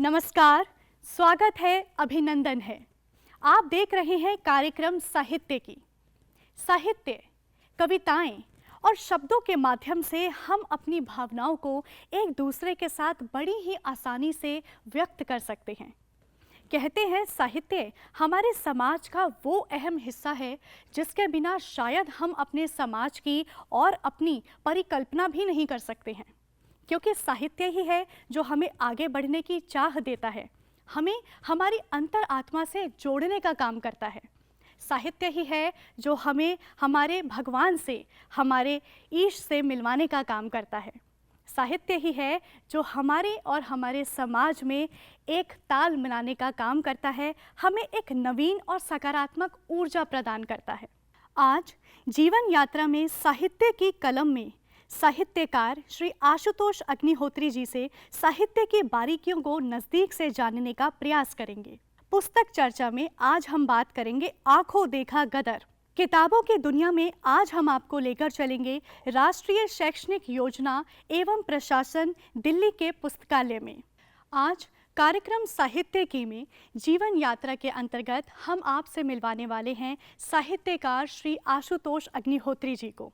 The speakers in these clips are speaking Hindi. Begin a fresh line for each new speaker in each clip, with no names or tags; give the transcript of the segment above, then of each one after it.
नमस्कार, स्वागत है, अभिनंदन है। आप देख रहे हैं कार्यक्रम साहित्य की। साहित्य, कविताएं और शब्दों के माध्यम से हम अपनी भावनाओं को एक दूसरे के साथ बड़ी ही आसानी से व्यक्त कर सकते हैं। कहते हैं साहित्य हमारे समाज का वो अहम हिस्सा है जिसके बिना शायद हम अपने समाज की और अपनी परिकल्पना भी नहीं कर सकते हैं, क्योंकि साहित्य ही है जो हमें आगे बढ़ने की चाह देता है, हमें हमारी अंतर आत्मा से जोड़ने का काम करता है। साहित्य ही है जो हमें हमारे भगवान से, हमारे ईश से मिलवाने का काम करता है। साहित्य ही है जो हमारे और हमारे समाज में एक ताल मिलाने का काम करता है, हमें एक नवीन और सकारात्मक ऊर्जा प्रदान करता है। आज जीवन यात्रा में साहित्य की कलम में साहित्यकार श्री आशुतोष अग्निहोत्री जी से साहित्य की बारीकियों को नज़दीक से जानने का प्रयास करेंगे। पुस्तक चर्चा में आज हम बात करेंगे आंखों देखा गदर। किताबों की दुनिया में आज हम आपको लेकर चलेंगे राष्ट्रीय शैक्षणिक योजना एवं प्रशासन दिल्ली के पुस्तकालय में। आज कार्यक्रम साहित्य की में जीवन यात्रा के अंतर्गत हम आपसे मिलवाने वाले हैं साहित्यकार श्री आशुतोष अग्निहोत्री जी को।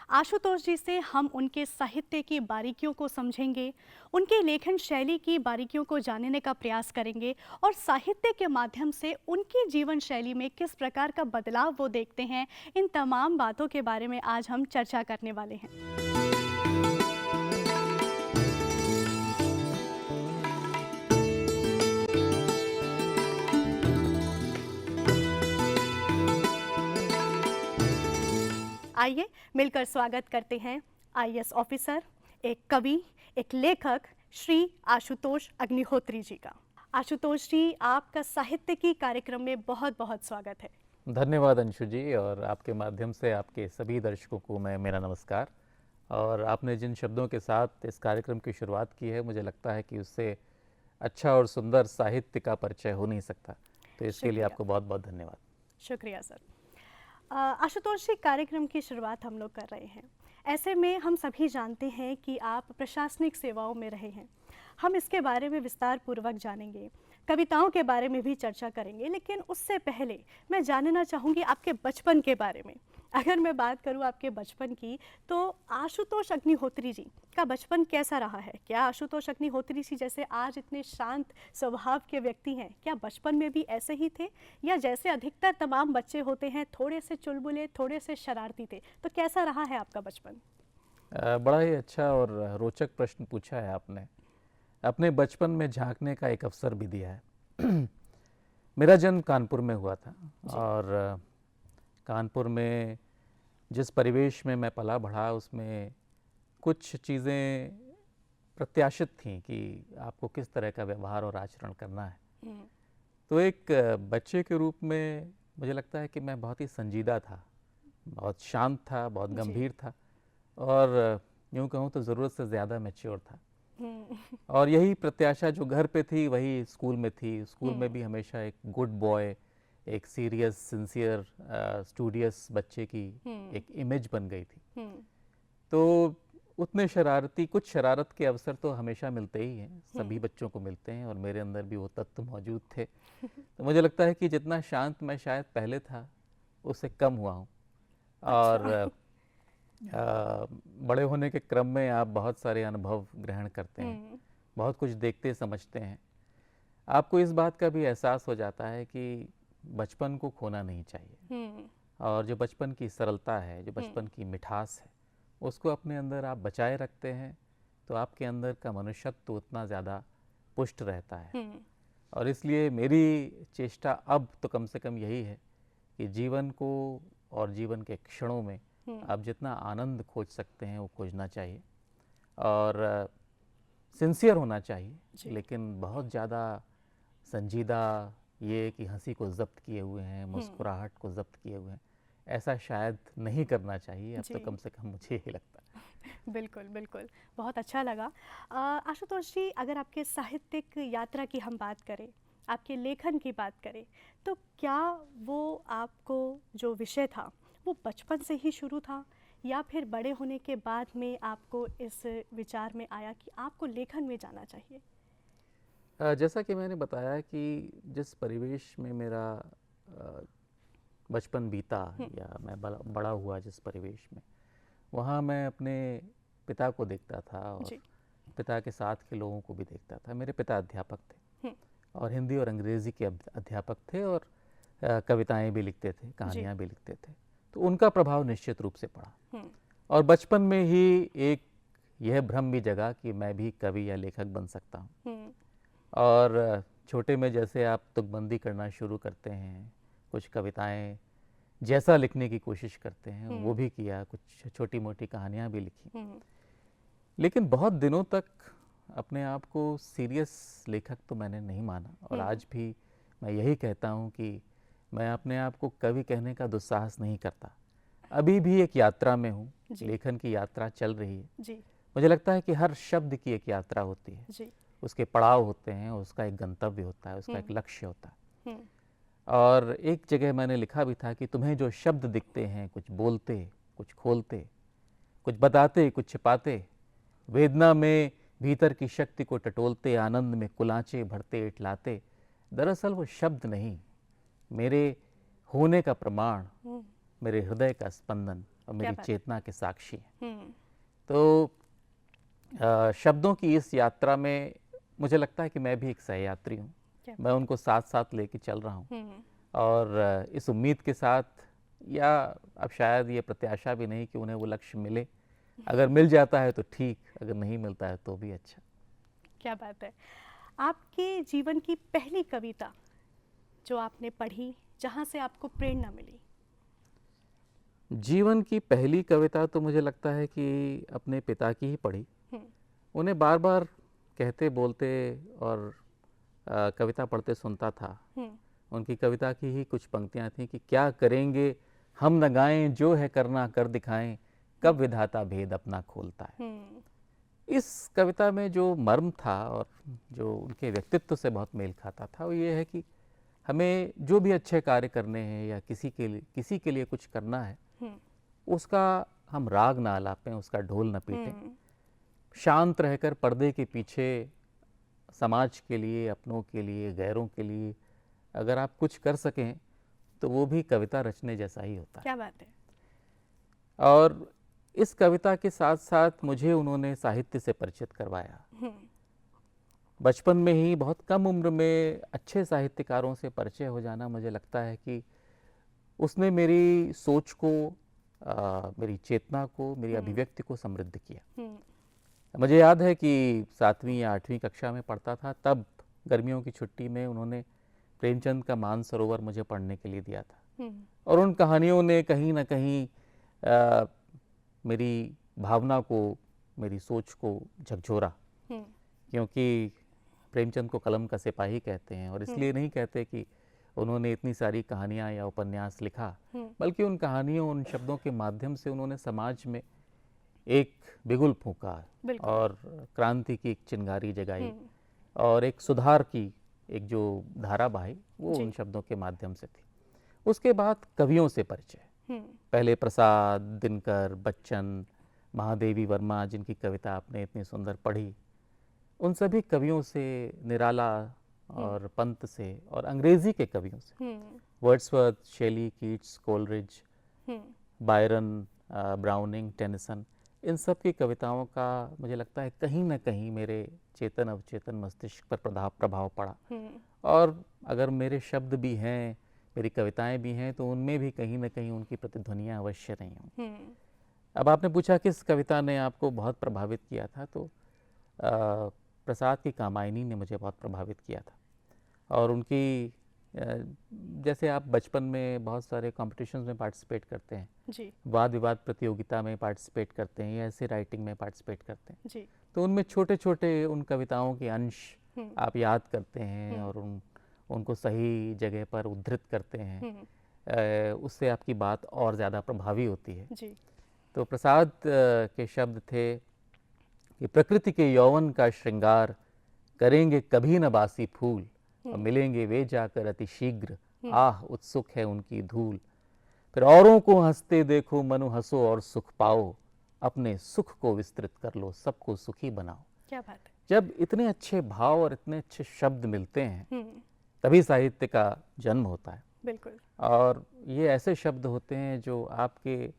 आशुतोष जी से हम उनके साहित्य की बारीकियों को समझेंगे, उनके लेखन शैली की बारीकियों को जानने का प्रयास करेंगे और साहित्य के माध्यम से उनकी जीवन शैली में किस प्रकार का बदलाव वो देखते हैं, इन तमाम बातों के बारे में आज हम चर्चा करने वाले हैं। आइए मिलकर स्वागत करते हैं आईएएस ऑफिसर, एक कवि, एक लेखक श्री आशुतोष अग्निहोत्री जी का। आशुतोष जी, आपका साहित्य की कार्यक्रम में बहुत बहुत स्वागत है।
धन्यवाद अंशु जी, और आपके माध्यम से आपके सभी दर्शकों को मैं मेरा नमस्कार। और आपने जिन शब्दों के साथ इस कार्यक्रम की शुरुआत की है, मुझे लगता है कि उससे अच्छा और सुंदर साहित्य का परिचय हो नहीं सकता, तो इसके लिए आपको बहुत बहुत धन्यवाद।
शुक्रिया सर। आशुतोष जी, कार्यक्रम की शुरुआत हम लोग कर रहे हैं। ऐसे में हम सभी जानते हैं कि आप प्रशासनिक सेवाओं में रहे हैं। हम इसके बारे में विस्तार पूर्वक जानेंगे, कविताओं के बारे में भी चर्चा करेंगे, लेकिन उससे पहले मैं जानना चाहूँगी आपके बचपन के बारे में। अगर मैं बात करूँ आपके बचपन की, तो आशुतोष अग्निहोत्री जी का बचपन कैसा रहा है? क्या आशुतोष अग्निहोत्री जी जैसे आज इतने शांत स्वभाव के व्यक्ति हैं, क्या बचपन में भी ऐसे ही थे, या जैसे अधिकतर तमाम बच्चे होते हैं थोड़े से चुलबुले, थोड़े से शरारती थे? तो कैसा रहा है आपका बचपन?
बड़ा ही अच्छा और रोचक प्रश्न पूछा है आपने। अपने बचपन में झांकने का एक अवसर भी दिया है। मेरा जन्म कानपुर में हुआ था, और कानपुर में जिस परिवेश में मैं पला बढ़ा, उसमें कुछ चीज़ें प्रत्याशित थीं कि आपको किस तरह का व्यवहार और आचरण करना है। तो एक बच्चे के रूप में मुझे लगता है कि मैं बहुत ही संजीदा था, बहुत शांत था, बहुत गंभीर था, और यूँ कहूँ तो ज़रूरत से ज़्यादा मैच्योर था। और यही प्रत्याशा जो घर पे थी वही स्कूल में थी। स्कूल में भी हमेशा एक गुड बॉय, एक सीरियस, सिंसियर, स्टूडियस बच्चे की एक इमेज बन गई थी। तो उतने शरारती, कुछ शरारत के अवसर तो हमेशा मिलते ही हैं, सभी बच्चों को मिलते हैं, और मेरे अंदर भी वो तत्व मौजूद थे। तो मुझे लगता है कि जितना शांत मैं शायद पहले था, उससे कम हुआ हूँ। और बड़े होने के क्रम में आप बहुत सारे अनुभव ग्रहण करते हैं, बहुत कुछ देखते समझते हैं। आपको इस बात का भी एहसास हो जाता है कि बचपन को खोना नहीं चाहिए, और जो बचपन की सरलता है, जो बचपन की मिठास है, उसको अपने अंदर आप बचाए रखते हैं, तो आपके अंदर का मनुष्यत्व तो उतना ज़्यादा पुष्ट रहता है। और इसलिए मेरी चेष्टा अब तो कम से कम यही है कि जीवन को और जीवन के क्षणों में आप जितना आनंद खोज सकते हैं वो खोजना चाहिए, और सिंसियर होना चाहिए, लेकिन बहुत ज़्यादा संजीदा, ये कि हंसी को ज़ब्त किए हुए हैं, मुस्कुराहट को ज़ब्त किए हुए हैं, ऐसा शायद नहीं करना चाहिए। अब तो कम से कम मुझे यही लगता है।
बिल्कुल बिल्कुल, बहुत अच्छा लगा। आशुतोष जी, अगर आपके साहित्यिक यात्रा की हम बात करें, आपके लेखन की बात करें, तो क्या वो आपको जो विषय था वो बचपन से ही शुरू था, या फिर बड़े होने के बाद में आपको इस विचार में आया कि आपको लेखन में जाना चाहिए?
जैसा कि मैंने बताया कि जिस परिवेश में मेरा बचपन बीता या मैं बड़ा हुआ जिस परिवेश में, वहाँ मैं अपने पिता को देखता था और
जी।
पिता के साथ के लोगों को भी देखता था। मेरे पिता अध्यापक थे
हम्म,
और हिंदी और अंग्रेज़ी के अध्यापक थे और कविताएं भी लिखते थे,
जी।
कहानियाँ भी लिखते थे। तो उनका प्रभाव निश्चित रूप से पड़ा
हम्म,
और बचपन में ही एक यह भ्रम भी जगा कि मैं भी कवि या लेखक बन सकता हूँ।
हम्म,
और छोटे में जैसे आप तुकबंदी करना शुरू करते हैं, कुछ कविताएं जैसा लिखने की कोशिश करते हैं वो भी किया, कुछ छोटी मोटी कहानियाँ भी लिखी।
हम्म,
लेकिन बहुत दिनों तक अपने आप को सीरियस लेखक तो मैंने नहीं माना और आज भी मैं यही कहता हूँ कि मैं अपने आप को कवि कहने का दुस्साहस नहीं करता। अभी भी एक यात्रा में हूँ,
जी।
लेखन की यात्रा चल रही है।
जी।
मुझे लगता है कि हर शब्द की एक यात्रा होती है,
जी।
उसके पड़ाव होते हैं, उसका एक गंतव्य होता है, उसका एक लक्ष्य होता है।
हम्म,
और एक जगह मैंने लिखा भी था कि तुम्हें जो शब्द दिखते हैं, कुछ बोलते, कुछ खोलते, कुछ बताते, कुछ छिपाते, वेदना में भीतर की शक्ति को टटोलते, आनंद में कुलांचे भरते इठलाते, दरअसल वो शब्द नहीं, मेरे होने का प्रमाण, मेरे हृदय का स्पंदन और मेरी
बात।
चेतना के साक्षी हैं।
हम्म,
तो शब्दों की इस यात्रा में मुझे लगता है कि मैं भी एक सहयात्री हूँ।
क्या
मैं उनको साथ साथ लेके चल रहा हूँ
हम्म,
और इस उम्मीद के साथ, या अब शायद ये प्रत्याशा भी नहीं कि उन्हें वो लक्ष्य मिले। अगर मिल जाता है तो ठीक, अगर नहीं मिलता है तो भी अच्छा।
क्या बात है। आपके जीवन की पहली कविता जो आपने पढ़ी, जहाँ से आपको प्रेरणा मिली?
जीवन की पहली कविता तो मुझे लगता है कि अपने पिता की ही पढ़ी।
हम्म,
उन्हें बार बार कहते बोलते और कविता पढ़ते सुनता था।
हम्म,
उनकी कविता की ही कुछ पंक्तियाँ थीं कि क्या करेंगे हम न गाएं, जो है करना कर दिखाएं, कब विधाता भेद अपना खोलता है।
हम्म,
इस कविता में जो मर्म था और जो उनके व्यक्तित्व से बहुत मेल खाता था, वो ये है कि हमें जो भी अच्छे कार्य करने हैं या किसी के लिए कुछ करना है,
हम्म,
उसका हम राग ना आलापें, उसका ढोल न पीटें।
हम्म,
शांत रहकर पर्दे के पीछे समाज के लिए, अपनों के लिए, गैरों के लिए अगर आप कुछ कर सकें तो वो भी कविता रचने जैसा ही होता है।
क्या बात है।
और इस कविता के साथ साथ मुझे उन्होंने साहित्य से परिचित करवाया।
हम्म,
बचपन में ही बहुत कम उम्र में अच्छे साहित्यकारों से परिचय हो जाना, मुझे लगता है कि उसने मेरी सोच को, मेरी चेतना को, मेरी अभिव्यक्ति को समृद्ध किया।
हम्म,
मुझे याद है कि 7वीं या 8वीं कक्षा में पढ़ता था, तब गर्मियों की छुट्टी में उन्होंने प्रेमचंद का मानसरोवर मुझे पढ़ने के लिए दिया था।
हम्म,
और उन कहानियों ने कहीं ना कहीं मेरी भावना को, मेरी सोच को झकझोरा।
हम्म,
क्योंकि प्रेमचंद को कलम का सिपाही कहते हैं और इसलिए नहीं कहते कि उन्होंने इतनी सारी कहानियाँ या उपन्यास लिखा, बल्कि उन कहानियों, उन शब्दों के माध्यम से उन्होंने समाज में एक बिगुल फूंका
बिल्कुल।
और क्रांति की एक चिंगारी जगाई
हम्म,
और एक सुधार की एक जो धारा बही, वो
जी।
उन शब्दों के माध्यम से थी। उसके बाद कवियों से परिचय,
हम्म,
पहले प्रसाद, दिनकर, बच्चन, महादेवी वर्मा, जिनकी कविता आपने इतनी सुंदर पढ़ी, उन सभी कवियों से, निराला और पंत से, और अंग्रेजी के कवियों से,
हम्म,
वर्ड्सवर्थ, शेली, कीट्स, कोलरिज,
हम्म,
बायरन, ब्राउनिंग, टेनिसन, इन सब की कविताओं का मुझे लगता है कहीं ना कहीं मेरे चेतन अवचेतन मस्तिष्क पर प्रभाव पड़ा।
हम्म,
और अगर मेरे शब्द भी हैं, मेरी कविताएं भी हैं, तो उनमें भी कहीं ना कहीं उनकी प्रतिध्वनियाँ अवश्य रही हों।
हम्म,
अब आपने पूछा किस कविता ने आपको बहुत प्रभावित किया था, तो प्रसाद की कामायनी ने मुझे बहुत प्रभावित किया था। और उनकी जैसे आप बचपन में बहुत सारे कॉम्पिटिशन्स में पार्टिसिपेट करते हैं,
जी।
वाद विवाद प्रतियोगिता में पार्टिसिपेट करते हैं या ऐसे राइटिंग में पार्टिसिपेट करते हैं,
जी।
तो उनमें छोटे छोटे उन कविताओं के अंश
हम्म,
आप याद करते हैं और उनको सही जगह पर उद्धृत करते हैं।
हम्म,
उससे आपकी बात और ज़्यादा प्रभावी होती है।
जी।
तो प्रसाद के शब्द थे कि प्रकृति के यौवन का श्रृंगार करेंगे कभी न बासी फूल, और मिलेंगे वे जाकर अति शीघ्र, आह उत्सुक है उनकी धूल। फिर औरों को हंसते देखो, मनु हंसो और सुख पाओ, अपने सुख को विस्तृत कर लो, सबको सुखी बनाओ।
क्या बात है।
जब इतने अच्छे भाव और इतने अच्छे शब्द मिलते हैं
हम्म,
तभी साहित्य का जन्म होता है।
बिल्कुल।
और ये ऐसे शब्द होते हैं जो आपके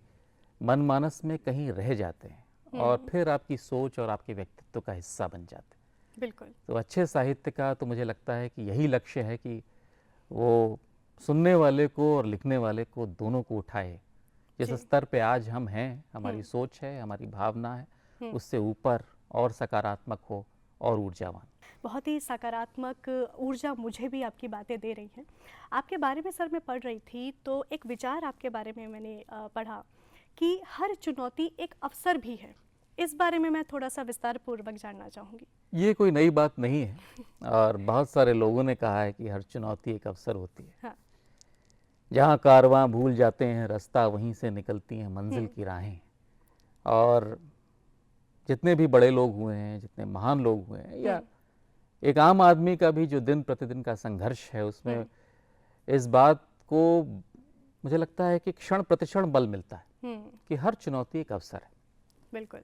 मन मानस में कहीं रह जाते हैं और फिर आपकी सोच और आपके व्यक्तित्व का हिस्सा बन जाते हैं।
बिल्कुल।
तो अच्छे साहित्य का तो मुझे लगता है कि यही लक्ष्य है कि वो सुनने वाले को और लिखने वाले को दोनों को उठाए। जिस
जी।
स्तर पे आज हम हैं, हमारी सोच है, हमारी भावना है, उससे ऊपर और सकारात्मक हो और ऊर्जावान।
बहुत ही सकारात्मक ऊर्जा मुझे भी आपकी बातें दे रही हैं। आपके बारे में सर मैं पढ़ रही थी तो एक विचार आपके बारे में मैंने पढ़ा कि हर चुनौती एक अवसर भी है। इस बारे में मैं थोड़ा सा विस्तार पूर्वक जानना चाहूँगी।
ये कोई नई बात नहीं है और बहुत सारे लोगों ने कहा है कि हर चुनौती एक अवसर होती है।
हाँ।
जहाँ कारवां भूल जाते हैं रास्ता, वहीं से निकलती हैं मंजिल की राहें। और जितने भी बड़े लोग हुए हैं, जितने महान लोग हुए हैं, या एक आम आदमी का भी जो दिन प्रतिदिन का संघर्ष है, उसमें इस बात को मुझे लगता है कि क्षण प्रतिक्षण बल मिलता है कि हर चुनौती एक अवसर है।
बिल्कुल।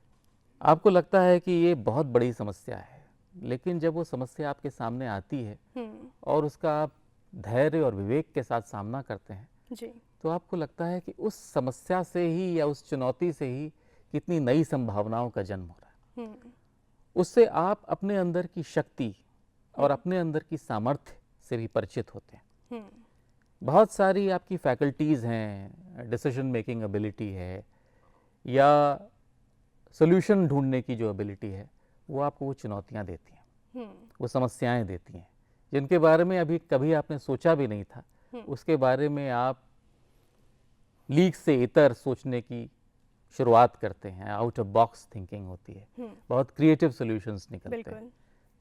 आपको लगता है कि ये बहुत बड़ी समस्या है, लेकिन जब वो समस्या आपके सामने आती है और उसका आप धैर्य और विवेक के साथ सामना करते हैं,
जी।
तो आपको लगता है कि उस समस्या से ही या उस चुनौती से ही कितनी नई संभावनाओं का जन्म हो रहा है। उससे आप अपने अंदर की शक्ति और अपने अंदर की सामर्थ्य से भी परिचित होते हैं। बहुत सारी आपकी फैकल्टीज़ हैं, डिसीजन मेकिंग एबिलिटी है या सोल्यूशन ढूंढने की जो एबिलिटी है, वो आपको वो चुनौतियाँ देती हैं, वो समस्याएं देती हैं जिनके बारे में अभी कभी आपने सोचा भी नहीं था। उसके बारे में आप लीक से इतर सोचने की शुरुआत करते हैं, आउट ऑफ बॉक्स थिंकिंग होती है, बहुत क्रिएटिव सॉल्यूशंस निकलते हैं।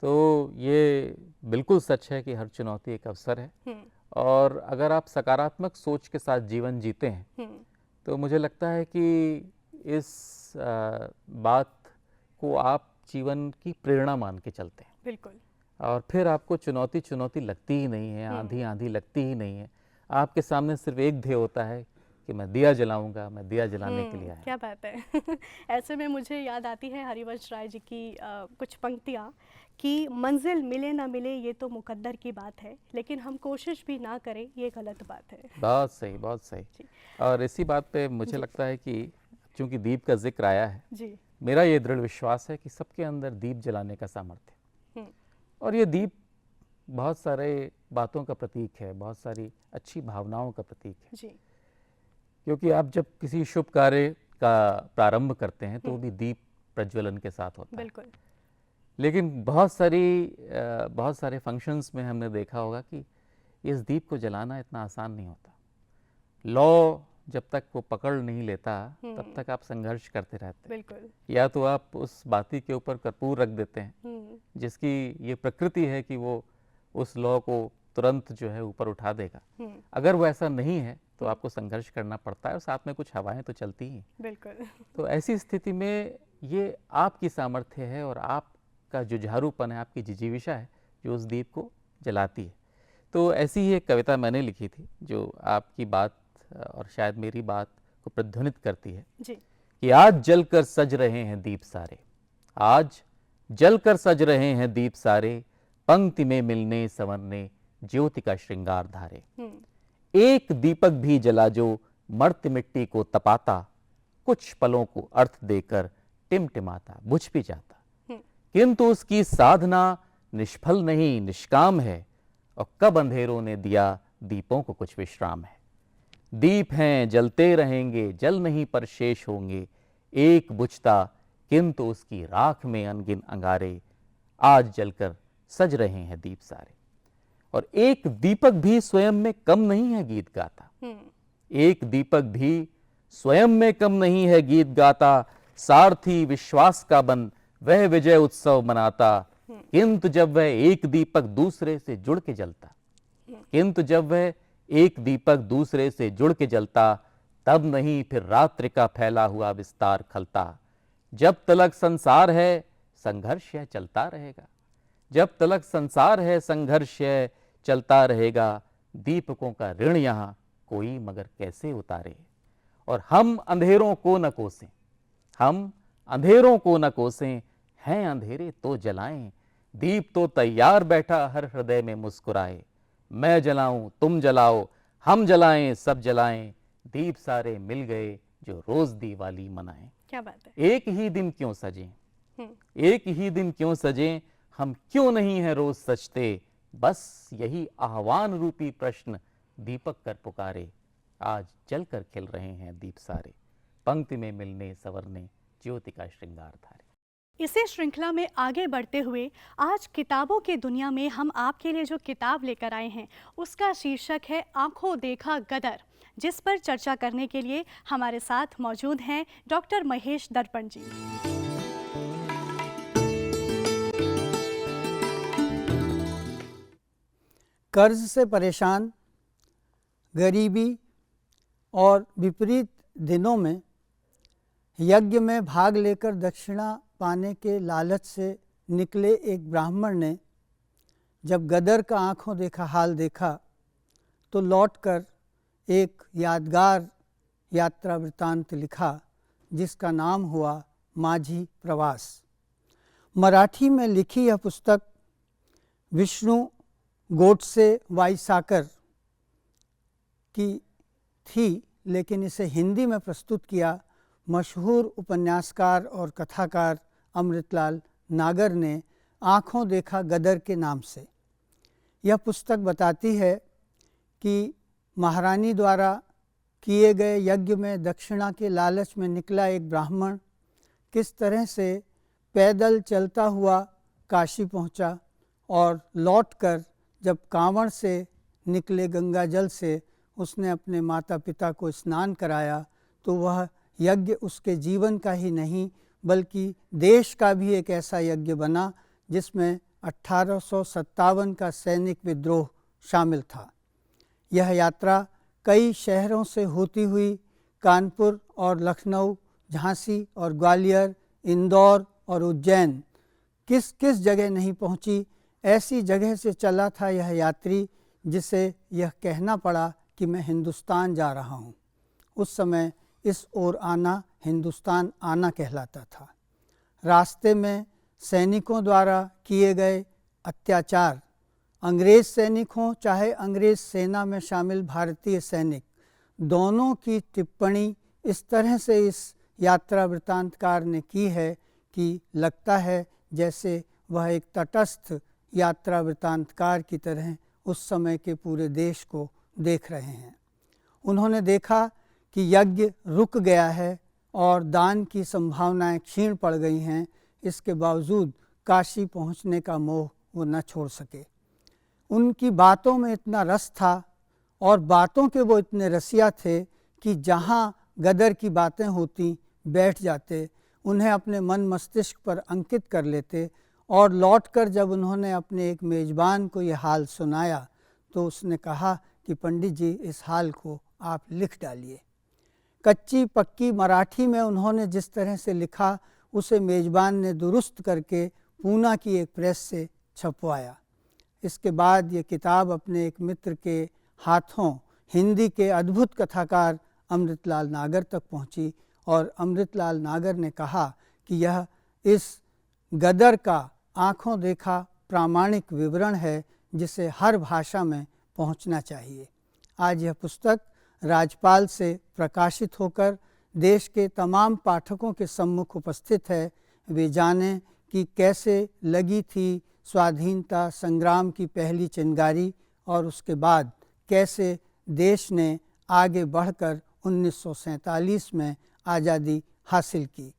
तो ये बिल्कुल सच है कि हर चुनौती एक अवसर है और अगर आप सकारात्मक सोच के साथ जीवन जीते हैं तो मुझे लगता है कि इस बात को आप जीवन की प्रेरणा मान के चलते हैं।
बिल्कुल।
और फिर आपको चुनौती चुनौती लगती ही नहीं है, आंधी आंधी लगती ही नहीं है। आपके सामने सिर्फ एक ध्येय होता है कि मैं दिया जलाऊंगा, मैं दिया जलाने के लिए आया।
क्या बात है। ऐसे में मुझे याद आती है हरिवंश राय जी की कुछ पंक्तियाँ कि मंजिल मिले ना मिले ये तो मुकद्दर की बात है, लेकिन हम कोशिश भी ना करें ये गलत बात है।
बहुत सही, बहुत सही। और इसी बात पे मुझे लगता है कि चूंकि दीप का जिक्र आया है
जी।
मेरा ये दृढ़ विश्वास है कि सबके अंदर दीप जलाने का सामर्थ्य है। और ये दीप बहुत सारे बातों का प्रतीक है, बहुत सारी अच्छी भावनाओं का प्रतीक है।
जी।
क्योंकि आप जब किसी शुभ कार्य का प्रारंभ करते हैं तो वो भी दीप प्रज्वलन के साथ होता है।
बिल्कुल।
लेकिन बहुत सारे फंक्शंस में हमने देखा होगा कि इस दीप को जलाना इतना आसान नहीं होता। लौ जब तक वो पकड़ नहीं लेता तब तक आप संघर्ष करते रहते हैं।
बिल्कुल।
या तो आप उस बाती के ऊपर कर्पूर रख देते हैं जिसकी ये प्रकृति है कि वो उस लौ को तुरंत जो है ऊपर उठा देगा। अगर वो ऐसा नहीं है तो आपको संघर्ष करना पड़ता है और साथ में कुछ हवाएं तो चलती ही।
बिल्कुल।
तो ऐसी स्थिति में ये आपकी सामर्थ्य है और आपका जुझारूपन है, आपकी जिजीविषा है जो उस दीप को जलाती है। तो ऐसी ही एक कविता मैंने लिखी थी जो आपकी बात और शायद मेरी बात को प्रतिध्वनित करती है
जी।
कि आज जलकर सज रहे हैं दीप सारे, आज जलकर सज रहे हैं दीप सारे, पंक्ति में मिलने संवरने ज्योति का श्रृंगार धारे। एक दीपक भी जला जो मर्त्य मिट्टी को तपाता, कुछ पलों को अर्थ देकर टिमटिमाता बुझ भी जाता, किंतु उसकी साधना निष्फल नहीं निष्काम है, और कब अंधेरों ने दिया दीपों को कुछ विश्राम है। दीप हैं जलते रहेंगे, जल नहीं पर शेष होंगे, एक बुझता किंतु उसकी राख में अनगिन अंगारे, आज जलकर सज रहे हैं दीप सारे। और एक दीपक भी स्वयं में कम नहीं है गीत गाता, एक दीपक भी स्वयं में कम नहीं है गीत गाता, सारथी विश्वास का बन वह विजय उत्सव मनाता, किंतु जब वह एक दीपक दूसरे से जुड़ के जलता, किंतु जब वह एक दीपक दूसरे से जुड़ के जलता, तब नहीं फिर रात्रि का फैला हुआ विस्तार खलता। जब तलक संसार है संघर्ष यह चलता रहेगा, जब तलक संसार है संघर्ष यह चलता रहेगा, दीपकों का ऋण यहाँ कोई मगर कैसे उतारे। और हम अंधेरों को न कोसें, हम अंधेरों को न कोसें, हैं अंधेरे तो जलाएं, दीप तो तैयार बैठा हर हृदय में मुस्कुराए। मैं जलाऊं तुम जलाओ हम जलाएं सब जलाएं, दीप सारे मिल गए जो रोज दिवाली मनाएं।
क्या बात है।
एक ही दिन क्यों सजें, एक ही दिन क्यों सजें, हम क्यों नहीं है रोज सजते, बस यही आह्वान रूपी प्रश्न दीपक कर पुकारे। आज जलकर खिल रहे हैं दीप सारे, पंक्ति में मिलने संवरने ज्योति का श्रृंगार धारे।
इसी श्रृंखला में आगे बढ़ते हुए आज किताबों की दुनिया में हम आपके लिए जो किताब लेकर आए हैं उसका शीर्षक है आंखों देखा गदर, जिस पर चर्चा करने के लिए हमारे साथ मौजूद हैं डॉक्टर महेश दर्पण जी।
कर्ज से परेशान, गरीबी और विपरीत दिनों में यज्ञ में भाग लेकर दक्षिणा पाने के लालच से निकले एक ब्राह्मण ने जब गदर का आंखों देखा हाल देखा तो लौटकर एक यादगार यात्रा वृत्तांत लिखा जिसका नाम हुआ माझी प्रवास। मराठी में लिखी यह पुस्तक विष्णु गोडसे वाईसाकर की थी, लेकिन इसे हिंदी में प्रस्तुत किया मशहूर उपन्यासकार और कथाकार अमृतलाल नागर ने आँखों देखा गदर के नाम से। यह पुस्तक बताती है कि महारानी द्वारा किए गए यज्ञ में दक्षिणा के लालच में निकला एक ब्राह्मण किस तरह से पैदल चलता हुआ काशी पहुंचा और लौटकर जब कांवड़ से निकले गंगा जल से उसने अपने माता पिता को स्नान कराया तो वह यज्ञ उसके जीवन का ही नहीं बल्कि देश का भी एक ऐसा यज्ञ बना जिसमें 1857 का सैनिक विद्रोह शामिल था। यह यात्रा कई शहरों से होती हुई कानपुर और लखनऊ, झांसी और ग्वालियर, इंदौर और उज्जैन किस किस जगह नहीं पहुंची, ऐसी जगह से चला था यह यात्री जिसे यह कहना पड़ा कि मैं हिंदुस्तान जा रहा हूँ। उस समय इस ओर आना हिंदुस्तान आना कहलाता था। रास्ते में सैनिकों द्वारा किए गए अत्याचार, अंग्रेज़ सैनिक हों चाहे अंग्रेज़ सेना में शामिल भारतीय सैनिक, दोनों की टिप्पणी इस तरह से इस यात्रा वृत्तांतकार ने की है कि लगता है जैसे वह एक तटस्थ यात्रा वृत्तांतकार की तरह उस समय के पूरे देश को देख रहे हैं। उन्होंने देखा कि यज्ञ रुक गया है और दान की संभावनाएं क्षीण पड़ गई हैं, इसके बावजूद काशी पहुंचने का मोह वो न छोड़ सके। उनकी बातों में इतना रस था और बातों के वो इतने रसिया थे कि जहां गदर की बातें होती बैठ जाते, उन्हें अपने मन मस्तिष्क पर अंकित कर लेते और लौटकर जब उन्होंने अपने एक मेज़बान को ये हाल सुनाया तो उसने कहा कि पंडित जी इस हाल को आप लिख डालिए। कच्ची पक्की मराठी में उन्होंने जिस तरह से लिखा उसे मेज़बान ने दुरुस्त करके पूना की एक प्रेस से छपवाया। इसके बाद ये किताब अपने एक मित्र के हाथों हिंदी के अद्भुत कथाकार अमृतलाल नागर तक पहुंची और अमृतलाल नागर ने कहा कि यह इस गदर का आँखों देखा प्रामाणिक विवरण है जिसे हर भाषा में पहुंचना चाहिए। आज यह पुस्तक राजपाल से प्रकाशित होकर देश के तमाम पाठकों के सम्मुख उपस्थित है। वे जानें कि कैसे लगी थी स्वाधीनता संग्राम की पहली चिंगारी और उसके बाद कैसे देश ने आगे बढ़कर 1947 में आज़ादी हासिल की।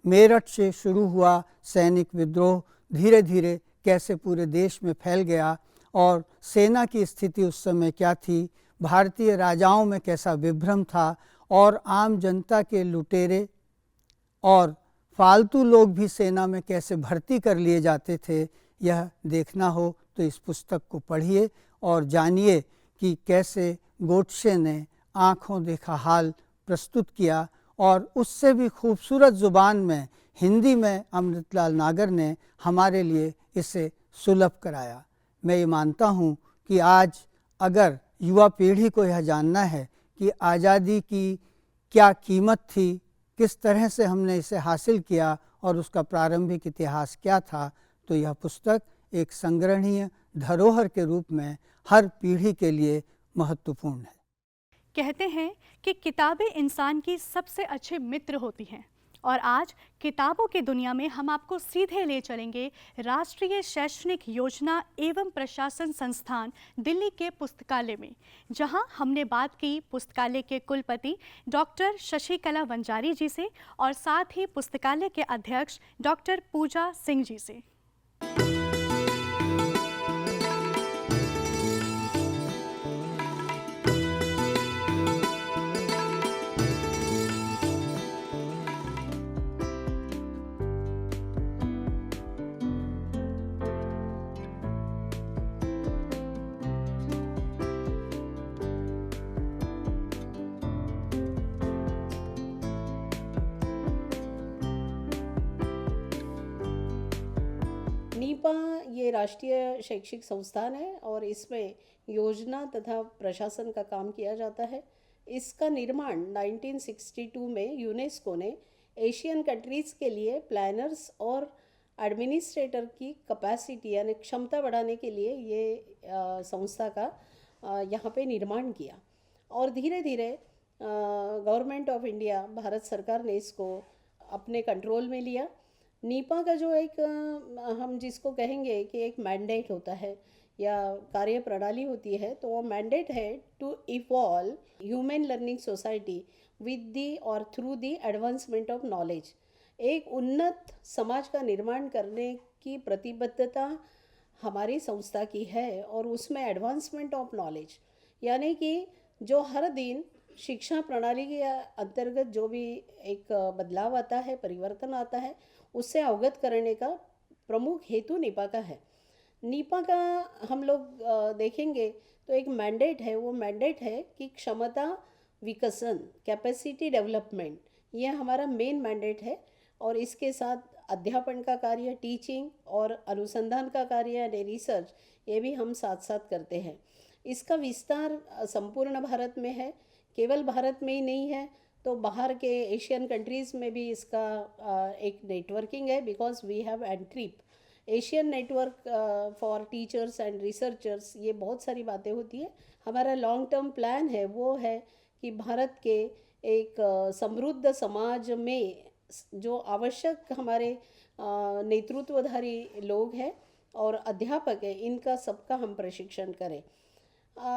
मेरठ से शुरू हुआ सैनिक विद्रोह धीरे धीरे कैसे पूरे देश में फैल गया और सेना की स्थिति उस समय क्या थी, भारतीय राजाओं में कैसा विभ्रम था और आम जनता के लुटेरे और फालतू लोग भी सेना में कैसे भर्ती कर लिए जाते थे। यह देखना हो तो इस पुस्तक को पढ़िए और जानिए कि कैसे गोडसे ने आँखों देखा हाल प्रस्तुत किया और उससे भी खूबसूरत ज़ुबान में हिंदी में अमृतलाल नागर ने हमारे लिए इसे सुलभ कराया। मैं ये मानता हूँ कि आज अगर युवा पीढ़ी को यह जानना है कि आज़ादी की क्या कीमत थी, किस तरह से हमने इसे हासिल किया और उसका प्रारंभिक इतिहास क्या था, तो यह पुस्तक एक संग्रहणीय धरोहर के रूप में हर पीढ़ी के लिए महत्वपूर्ण है।
कहते हैं कि किताबें इंसान की सबसे अच्छे मित्र होती हैं, और आज किताबों की दुनिया में हम आपको सीधे ले चलेंगे राष्ट्रीय शैक्षणिक योजना एवं प्रशासन संस्थान दिल्ली के पुस्तकालय में, जहां हमने बात की पुस्तकालय के कुलपति डॉक्टर शशिकला वंजारी जी से और साथ ही पुस्तकालय के अध्यक्ष डॉक्टर पूजा सिंह जी से।
नीपा ये राष्ट्रीय शैक्षिक संस्थान है और इसमें योजना तथा प्रशासन का काम किया जाता है। इसका निर्माण 1962 में यूनेस्को ने एशियन कंट्रीज़ के लिए प्लानर्स और एडमिनिस्ट्रेटर की कैपेसिटी यानी क्षमता बढ़ाने के लिए ये संस्था का यहाँ पे निर्माण किया, और धीरे धीरे गवर्नमेंट ऑफ इंडिया, भारत सरकार ने इसको अपने कंट्रोल में लिया। नीपा का जो एक हम जिसको कहेंगे कि एक मैंडेट होता है या कार्य प्रणाली होती है, तो वो मैंडेट है to evolve human learning society with the और through the advancement of knowledge. एक उन्नत समाज का निर्माण करने की प्रतिबद्धता हमारी संस्था की है, और उसमें एडवांसमेंट ऑफ नॉलेज यानी कि जो हर दिन शिक्षा प्रणाली के अंतर्गत जो भी एक बदलाव आता है, परिवर्तन आता है, उससे अवगत करने का प्रमुख हेतु नीपा का है। नीपा का हम लोग देखेंगे तो एक मैंडेट है, वो मैंडेट है कि क्षमता विकसन, कैपेसिटी डेवलपमेंट, ये हमारा मेन मैंडेट है। और इसके साथ अध्यापन का कार्य, टीचिंग और अनुसंधान का कार्य यानी रिसर्च, ये भी हम साथ साथ करते हैं। इसका विस्तार संपूर्ण भारत में है, केवल भारत में ही नहीं है, तो बाहर के एशियन कंट्रीज़ में भी इसका एक नेटवर्किंग है, because we have ANTRIEP Asian network for teachers and researchers. ये बहुत सारी बातें होती है। हमारा लॉन्ग टर्म प्लान है वो है कि भारत के एक समृद्ध समाज में जो आवश्यक हमारे नेतृत्वधारी लोग हैं और अध्यापक हैं, इनका सबका हम प्रशिक्षण करें।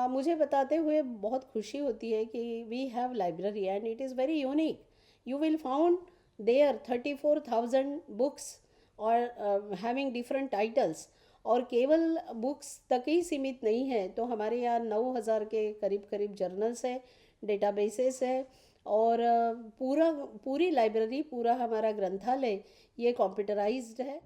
मुझे बताते हुए बहुत खुशी होती है कि we have library and it is very unique. You will found there 34,000 books और हैविंग डिफरेंट टाइटल्स, और केवल बुक्स तक ही सीमित नहीं है, तो हमारे यहाँ 9,000 के करीब जर्नल्स है, डेटाबेसेस है, और पूरी लाइब्रेरी, पूरा हमारा ग्रंथालय ये कंप्यूटराइज्ड है।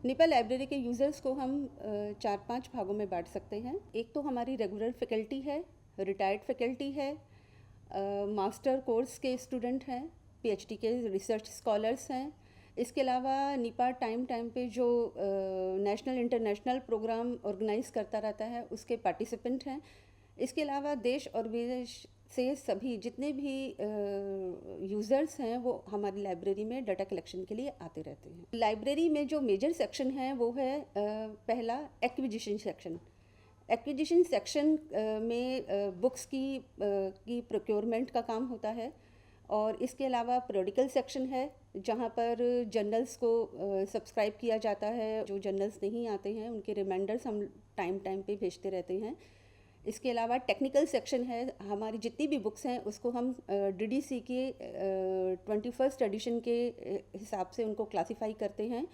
नीपा लाइब्रेरी के यूज़र्स को हम 4-5 भागों में बांट सकते हैं। एक तो हमारी रेगुलर फैकल्टी है, रिटायर्ड फैकल्टी है, मास्टर कोर्स के स्टूडेंट हैं, पीएचडी के रिसर्च स्कॉलर्स हैं। इसके अलावा नीपा टाइम पे जो नेशनल इंटरनेशनल प्रोग्राम ऑर्गेनाइज़ करता रहता है, उसके पार्टिसिपेंट हैं। इसके अलावा देश और विदेश से सभी जितने भी यूज़र्स हैं वो हमारी लाइब्रेरी में डाटा कलेक्शन के लिए आते रहते हैं। लाइब्रेरी में जो मेजर सेक्शन है वो है पहला एक्विजिशन सेक्शन। एक्विजिशन सेक्शन में बुक्स की प्रोक्योरमेंट का काम होता है, और इसके अलावा पीरियडिकल सेक्शन है जहाँ पर जर्नल्स को सब्सक्राइब किया जाता है। जो जर्नल्स नहीं आते हैं उनके रिमाइंडर्स हम टाइम पे भेजते रहते हैं। इसके अलावा टेक्निकल सेक्शन है, हमारी जितनी भी बुक्स हैं उसको हम डीडीसी के 21st एडिशन के हिसाब से उनको क्लासिफाई करते हैं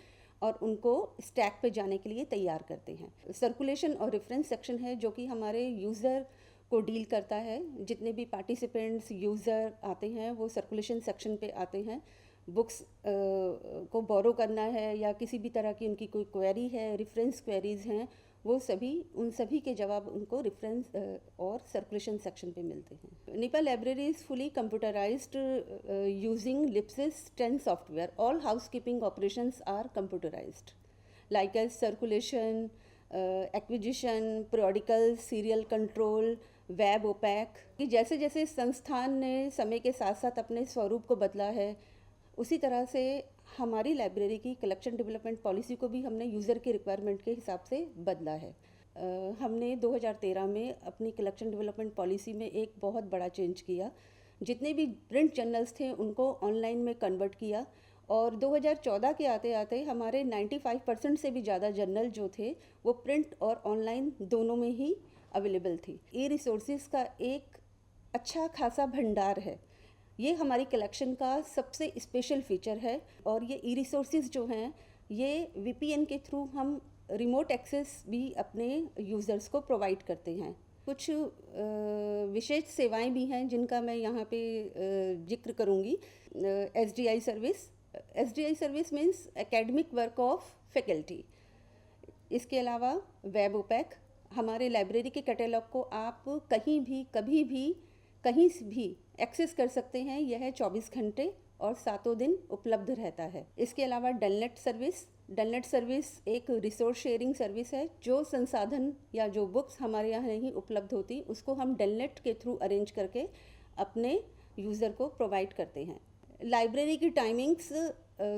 और उनको स्टैक पे जाने के लिए तैयार करते हैं। सर्कुलेशन और रेफरेंस सेक्शन है जो कि हमारे यूज़र को डील करता है। जितने भी पार्टिसिपेंट्स यूज़र आते हैं वो सर्कुलेशन सेक्शन पे आते हैं। बुक्स को बोरो करना है या किसी भी तरह की उनकी कोई क्वेरी है, रेफरेंस क्वेरीज़ हैं, वो सभी उन सभी के जवाब उनको रेफरेंस और सर्कुलेशन सेक्शन पे मिलते हैं। NIEPA library is fully computerised using LibSys 10 software. All housekeeping operations are computerised like as circulation, acquisition, periodical, serial control, web OPAC. कि जैसे जैसे संस्थान ने समय के साथ साथ अपने स्वरूप को बदला है, उसी तरह से हमारी लाइब्रेरी की कलेक्शन डेवलपमेंट पॉलिसी को भी हमने यूज़र के रिक्वायरमेंट के हिसाब से बदला है। हमने 2013 में अपनी कलेक्शन डेवलपमेंट पॉलिसी में एक बहुत बड़ा चेंज किया। जितने भी प्रिंट जर्नल्स थे उनको ऑनलाइन में कन्वर्ट किया और 2014 के आते आते हमारे 95% से भी ज़्यादा जर्नल जो थे वो प्रिंट और ऑनलाइन दोनों में ही अवेलेबल थी। ई रिसोर्सेज का एक अच्छा खासा भंडार है। ये हमारी कलेक्शन का सबसे स्पेशल फीचर है और ये ई रिसोर्सेज जो हैं ये VPN के थ्रू हम रिमोट एक्सेस भी अपने यूज़र्स को प्रोवाइड करते हैं। कुछ विशेष सेवाएं भी हैं जिनका मैं यहाँ पे जिक्र करूँगी। SDI service. SDI service means academic work of faculty. इसके अलावा वेब ओपैक। हमारे लाइब्रेरी के कैटलॉग को आप कहीं भी कभी भी कहीं से भी एक्सेस कर सकते हैं। यह 24 घंटे और 7 दिन उपलब्ध रहता है। इसके अलावा डेलनेट सर्विस। डेलनेट सर्विस एक रिसोर्स शेयरिंग सर्विस है। जो संसाधन या जो बुक्स हमारे यहाँ नहीं उपलब्ध होती उसको हम डेलनेट के थ्रू अरेंज करके अपने यूज़र को प्रोवाइड करते हैं। लाइब्रेरी की टाइमिंग्स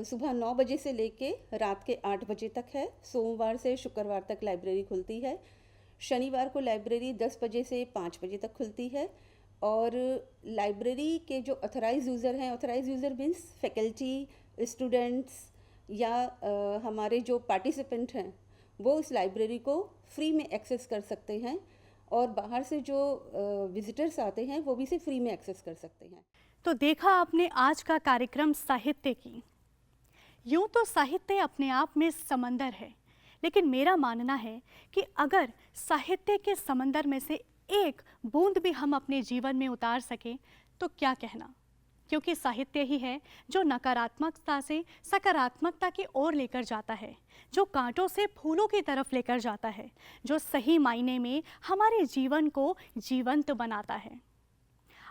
सुबह 9 बजे से लेके रात के 8 बजे तक है। सोमवार से शुक्रवार तक लाइब्रेरी खुलती है। शनिवार को लाइब्रेरी 10 बजे से 5 बजे तक खुलती है। और लाइब्रेरी के जो ऑथराइज यूज़र हैं, authorise user means faculty, students या हमारे जो पार्टिसिपेंट हैं वो इस लाइब्रेरी को फ्री में एक्सेस कर सकते हैं और बाहर से जो विजिटर्स आते हैं वो भी इसे फ्री में एक्सेस कर सकते हैं।
तो देखा आपने आज का कार्यक्रम साहित्य की। यूँ तो साहित्य अपने आप में समंदर है, लेकिन मेरा मानना है कि अगर साहित्य के समंदर में से एक बूंद भी हम अपने जीवन में उतार सकें तो क्या कहना, क्योंकि साहित्य ही है जो नकारात्मकता से सकारात्मकता की ओर लेकर जाता है, जो कांटों से फूलों की तरफ लेकर जाता है, जो सही मायने में हमारे जीवन को जीवंत बनाता है।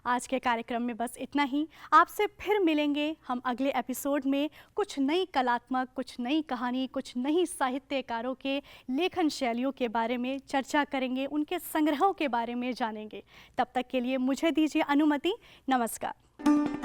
आज के कार्यक्रम में बस इतना ही। आपसे फिर मिलेंगे हम अगले एपिसोड में। कुछ नई कलात्मक, कुछ नई कहानी, कुछ नई साहित्यकारों के लेखन शैलियों के बारे में चर्चा करेंगे, उनके संग्रहों के बारे में जानेंगे। तब तक के लिए मुझे दीजिए अनुमति। नमस्कार।